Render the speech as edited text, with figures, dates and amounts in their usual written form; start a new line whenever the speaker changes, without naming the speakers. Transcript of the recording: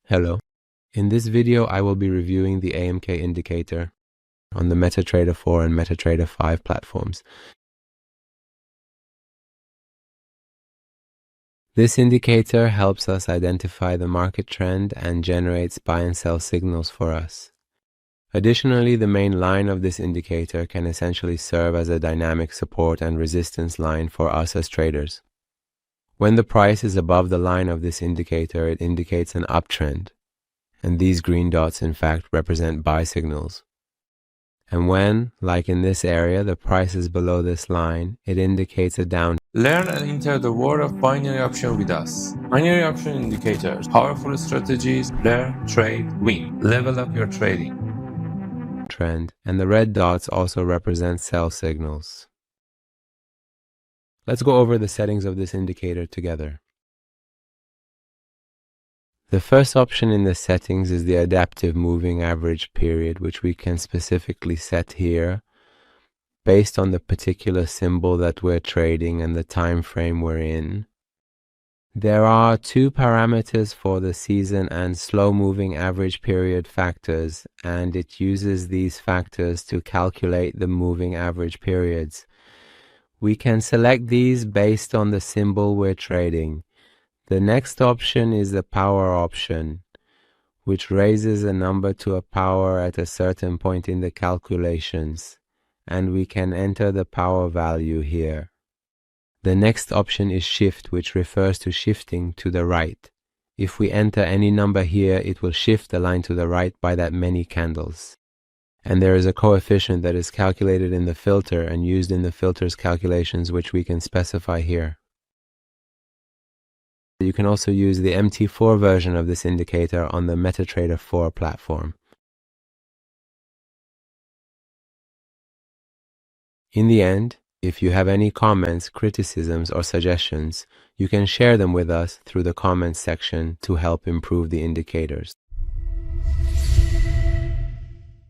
Hello. In this video, I will be reviewing the AMKA Indicator on the MetaTrader 4 and MetaTrader 5 platforms. This indicator helps us identify the market trend and generates buy and sell signals for us. Additionally, the main line of this indicator can essentially serve as a dynamic support and resistance line for us as traders. When the price is above the line of this indicator, it indicates an uptrend. And these green dots in fact represent buy signals. And when, like in this area, the price is below this line, it indicates a down.
Learn and enter the world of binary option with us. Binary option indicators, powerful strategies, learn, trade, win. Level up your trading.
Trend, and the red dots also represent sell signals. Let's go over the settings of this indicator together. The first option in the settings is the adaptive moving average period, which we can specifically set here based on the particular symbol that we're trading and the time frame we're in. There are two parameters for the season and slow moving average period factors, and it uses these factors to calculate the moving average periods. We can select these based on the symbol we're trading. The next option is the power option, which raises a number to a power at a certain point in the calculations, and we can enter the power value here. The next option is shift, which refers to shifting to the right. If we enter any number here, it will shift the line to the right by that many candles. And there is a coefficient that is calculated in the filter and used in the filter's calculations, which we can specify here. You can also use the MT4 version of this indicator on the MetaTrader 4 platform. In the end, if you have any comments, criticisms, or suggestions, you can share them with us through the comments section to help improve the indicators.